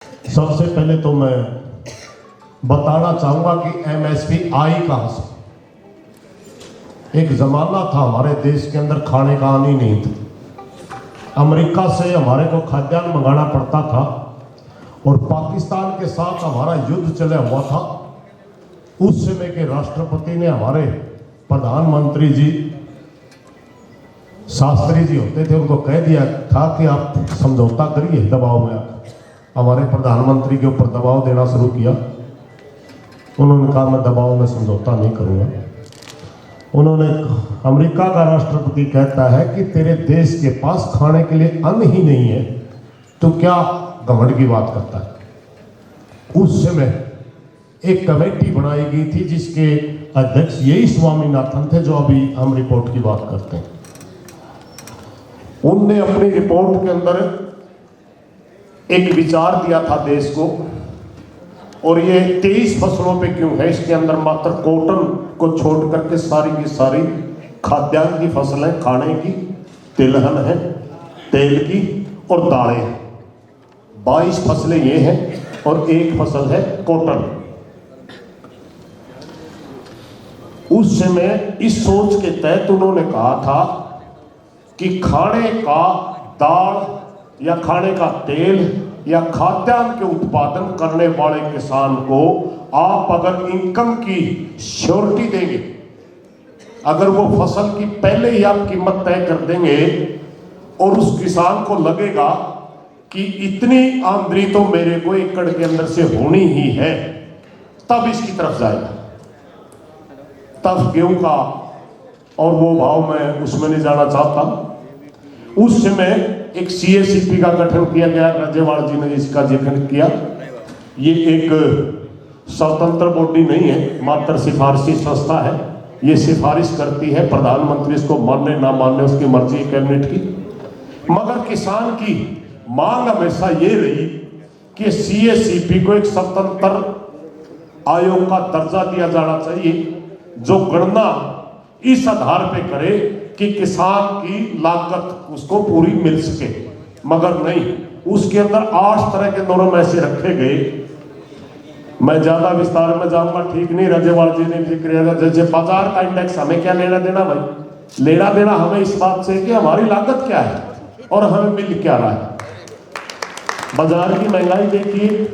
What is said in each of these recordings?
सबसे पहले तो मैं बताना चाहूंगा कि एमएसपी आई कहां से। एक जमाना था हमारे देश के अंदर खाने का आनी नहीं था। अमेरिका से हमारे को खाद्यान्न मंगाना पड़ता था और पाकिस्तान के साथ हमारा युद्ध चला हुआ था। उस समय के राष्ट्रपति ने हमारे प्रधानमंत्री जी शास्त्री जी होते थे, उनको कह दिया था कि आप समझौता करिए दबाव में। हमारे प्रधानमंत्री के ऊपर दबाव देना शुरू किया। उन्होंने कहा मैं दबाव में समझौता नहीं करूंगा। उन्होंने अमेरिका का राष्ट्रपति कहता है कि तेरे देश के पास खाने के लिए अन्न ही नहीं है, तो क्या घमंड की बात करता है। उस समय एक कमेटी बनाई गई थी जिसके अध्यक्ष यही स्वामीनाथन थे जो अभी हम रिपोर्ट की बात करते हैं। उनने अपनी रिपोर्ट के अंदर एक विचार दिया था देश को, और ये 23 फसलों पे क्यों है। इसके अंदर मात्र कॉटन को छोड़ करके सारी की सारी खाद्यान्न की फसलें, खाने की, तिलहन है, तेल की और दालें हैं। 22 फसलें ये हैं और एक फसल है कॉटन। उस समय इस सोच के तहत उन्होंने कहा था कि खाने का दाल या खाने का तेल या खाद्यान्न के उत्पादन करने वाले किसान को आप अगर इनकम की श्योरिटी देंगे, अगर वो फसल की पहले ही आप कीमत तय कर देंगे और उस किसान को लगेगा कि इतनी आमदनी तो मेरे को एकड़ के अंदर से होनी ही है, तब इसकी तरफ जाएगा। तब गेहूं का और वो भाव मैं उसमें नहीं जाना चाहता। उस समय एक CACP का गठन किया गया, राज्यपाल जी ने इसका जिक्र किया। ये एक स्वतंत्र बॉडी नहीं है, मात्र सिफारिशी संस्था है। ये सिफारिश करती है, प्रधानमंत्री इसको मानने ना मानने उसकी मर्जी है कैबिनेट की। मगर किसान की मांग हमेशा ये रही कि CACP को एक स्वतंत्र आयोग का दर्जा दिया जाना चाहिए जो गणना इस आधार पे करे कि किसान की लागत उसको पूरी मिल सके। मगर नहीं, उसके अंदर 8 तरह के नॉर्म ऐसे रखे गए। मैं ज्यादा विस्तार में जाऊंगा ठीक नहीं, राज्यपाल जी ने जिक्र किया। जैसे बाजार का इंडेक्स, हमें क्या लेना देना भाई? लेना देना हमें इस बात से कि हमारी लागत क्या है और हमें मिल क्या रहा है। बाजार की महंगाई देखिए,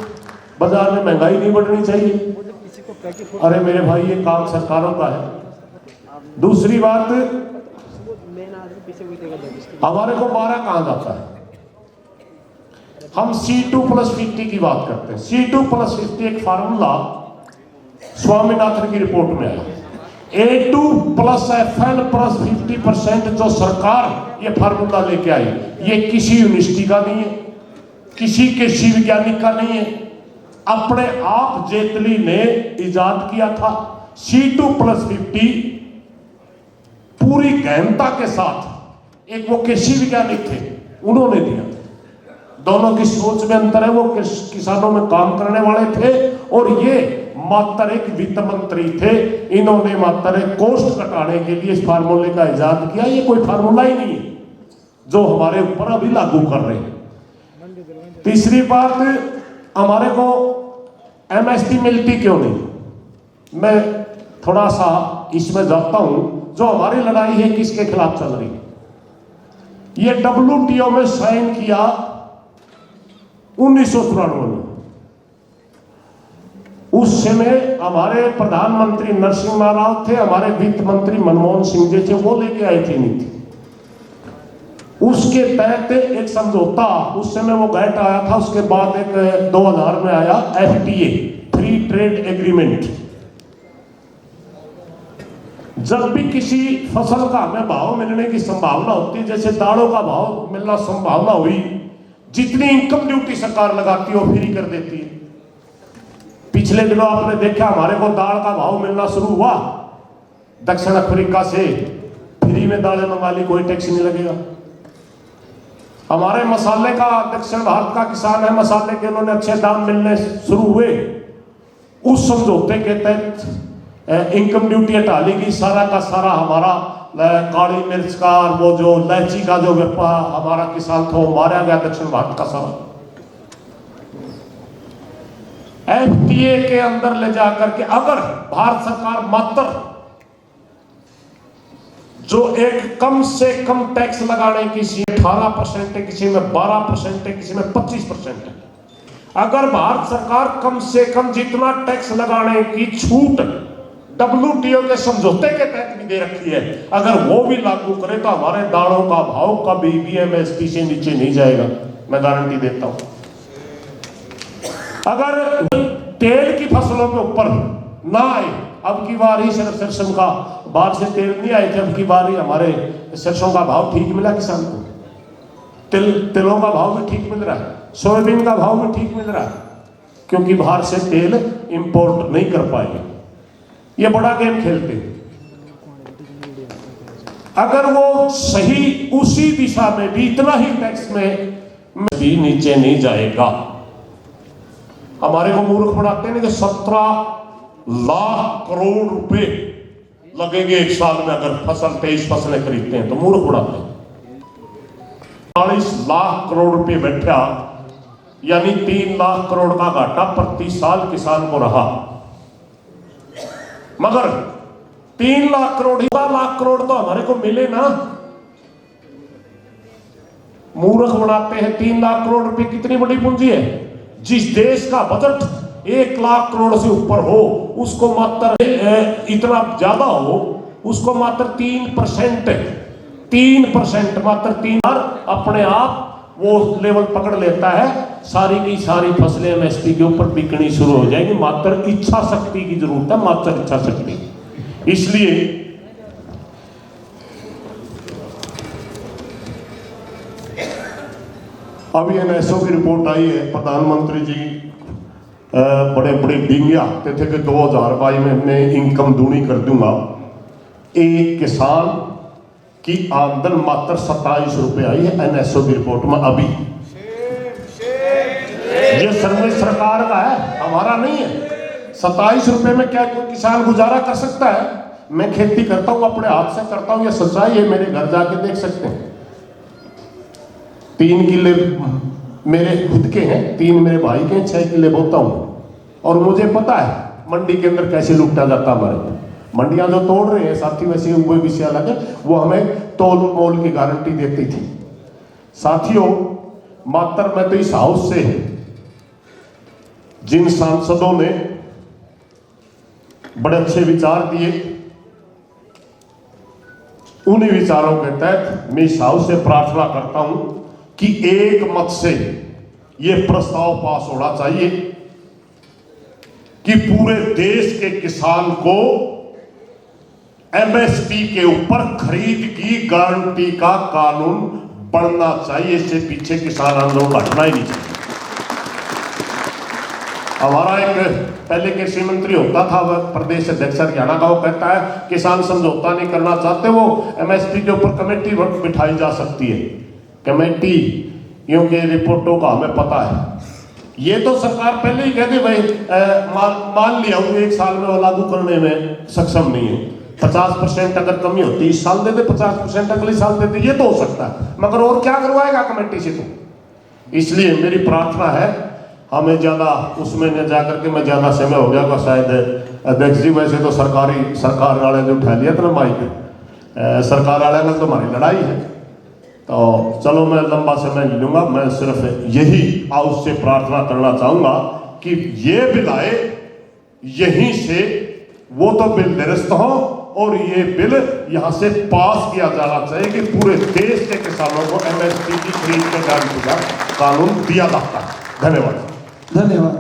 बाजार में महंगाई नहीं बढ़नी चाहिए। अरे मेरे भाई, ये काम सरकारों का है। दूसरी बात, हमारे को 12 कहां जाता है? हम C2+50 की बात करते हैं। C2+50 एक फार्मूला स्वामीनाथन की रिपोर्ट में आया। A2+FN+50% जो सरकार ये फार्मूला लेके आई, ये किसी यूनिवर्सिटी का नहीं है, किसी कृषि वैज्ञानिक का नहीं है, अपने आप जेटली ने इजाद किया था। C2+50 पूरी गहनता के साथ, एक वो कृषि वैज्ञानिक थे, उन्होंने दिया। दोनों की सोच में अंतर है। वो किसानों में काम करने वाले थे और ये मात्र एक वित्त मंत्री थे। इन्होंने मात्र एक कॉस्ट घटाने के लिए इस फार्मूले का इजाद किया। ये कोई फार्मूला ही नहीं है जो हमारे ऊपर अभी लागू कर रहे हैं। तीसरी बात, हमारे को MSP मिलती क्यों नहीं? मैं थोड़ा सा इसमें जाता हूं। जो हमारी लड़ाई है किसके खिलाफ चल रही है? ये WTO में साइन किया 1993 में। उस समय हमारे प्रधानमंत्री नरसिम्हा राव थे, हमारे वित्त मंत्री मनमोहन सिंह जी थे, वो लेके आए थे नीति। उसके तहत एक समझौता उस समय वो गैट आया था। उसके बाद एक 2000 में आया FTA, फ्री ट्रेड एग्रीमेंट। जब भी किसी फसल का हमें भाव मिलने की संभावना होती है, जैसे दालों का भाव मिलना संभावना हुई, जितनी इनकम ड्यूटी सरकार लगाती है वो फ्री कर देती है। पिछले दिनों आपने देखा हमारे को दाल का भाव मिलना शुरू हुआ, दक्षिण अफ्रीका से फ्री में दालें मंगा ली, कोई टैक्स नहीं लगेगा। हमारे मसाले का, दक्षिण भारत का किसान है, मसाले के उन्होंने अच्छे दाम मिलने शुरू हुए। उस समझौते के तहत इनकम ड्यूटी हटा ली गई। सारा का सारा हमारा काली मिर्च का और वो जो इलायची का जो व्यापार हमारा किसान था वो मारा गया, दक्षिण भारत का सारा। एफटीए के अंदर ले जाकर के अगर भारत सरकार मात्र जो एक कम से कम टैक्स लगाने की, किसी 18% है, किसी में 12% है, किसी में 25% है, अगर भारत सरकार कम से कम जितना टैक्स लगाने की छूट WTO के समझौते के तहत भी दे रखी है, अगर वो भी लागू करे तो हमारे दालों का भाव कभी भी MSP से नीचे नहीं जाएगा, मैं गारंटी देता हूं। अगर तेल की फसलों के ऊपर ना आए, अब की बार ही सिर्फ सरसों का बाहर से तेल नहीं आए थे, अब की बार ही हमारे सरसों का भाव ठीक मिला किसान को, तिलों का भाव भी ठीक मिल रहा है, सोयाबीन का भाव भी ठीक मिल रहा है, क्योंकि बाहर से तेल इंपोर्ट नहीं कर पाएंगे। ये बड़ा गेम खेलते हैं। अगर वो सही उसी दिशा में भी इतना ही टैक्स में भी नीचे नहीं जाएगा, हमारे को मूर्ख बनाते हैं कि 17 लाख करोड़ रुपए लगेंगे एक साल में अगर 23 फसलें खरीदते हैं, तो मूर्ख बनाते हैं। 40 लाख करोड़ रुपए बैठा, यानी 3 लाख करोड़ का घाटा प्रति साल किसान को रहा। मगर 3 लाख करोड़ 12 लाख करोड़ तो हमारे को मिले ना, मूर्ख बनाते हैं। 3 लाख करोड़ रुपए कितनी बड़ी पूंजी है। जिस देश का बजट 1 लाख करोड़ से ऊपर हो, उसको मात्र इतना ज्यादा हो, उसको मात्र 3% मात्र 3 अपने आप वो लेवल पकड़ लेता है, सारी की सारी फसलें MSP के ऊपर बिकनी शुरू हो जाएगी। मात्र इच्छा शक्ति की जरूरत है, मात्र इच्छा शक्ति। इसलिए अभी NSO की रिपोर्ट आई है, प्रधानमंत्री जी बड़े बड़े डींगे आते थे कि 2022 में मैं इनकम दूनी कर दूंगा। एक किसान की आमदन मात्र 27 रुपए आई है NSO की रिपोर्ट में। अभी ये सर्वे सरकार का है, हमारा नहीं है। 27 रुपए में क्या कोई किसान गुजारा कर सकता है? मैं खेती करता हूं, अपने हाथ से करता हूं, ये सच्चाई है, मेरे घर जाके देख सकते हैं। 3 किले मेरे खुद के हैं, 3 मेरे भाई के हैं, 6 किले बोता हूं, और मुझे पता है मंडी के अंदर कैसे लुटा जाता। हमारे मंडियां जो तोड़ रहे हैं साथी, वैसे वो विषय अलग है, वो हमें तोल मोल की गारंटी देती थी। साथियों, मात्र मैं तो इस हाउस से जिन सांसदों ने बड़े अच्छे विचार दिए, उन्हीं विचारों के तहत मैं इस हाउस से प्रार्थना करता हूं कि एक मत से यह प्रस्ताव पास होना चाहिए कि पूरे देश के किसान को MSP के ऊपर खरीद की गारंटी का कानून बनना चाहिए। इससे पीछे किसान आंदोलन हटना ही नहीं चाहिए। हमारा एक पहले कृषि मंत्री होता था, वह प्रदेश अध्यक्ष हरियाणा का, वो कहता है किसान समझौता नहीं करना चाहते, वो MSP के ऊपर कमेटी बिठाई जा सकती है। कमेटी क्योंकि रिपोर्टों का हमें पता है। ये तो सरकार पहले ही कहती भाई मान लिया हूं 1 साल में वो लागू करने में सक्षम नहीं है। 50% अगर कमी होती इस साल दे दे, 50% अगले साल दे दे, ये तो हो सकता है, मगर और क्या करवाएगा कमेटी से? तो इसलिए मेरी प्रार्थना है, हमें ज्यादा उसमें न जाकर के, मैं ज्यादा समय हो गया का शायद अध्यक्ष जी, वैसे तो सरकार वाले ने उठा लिया था माइक, सरकार वाले में तो हमारी लड़ाई है, तो चलो मैं लंबा समय नहीं लूंगा। मैं सिर्फ यही हाउस से प्रार्थना करना चाहूंगा कि ये बिल आए, यहीं से वो तो बिल निरस्त हो और ये बिल यहां से पास किया जाना चाहिए कि पूरे देश के किसानों को MSP की खरीद के गारंटी का कानून दिया जाता है। धन्यवाद। धन्यवाद।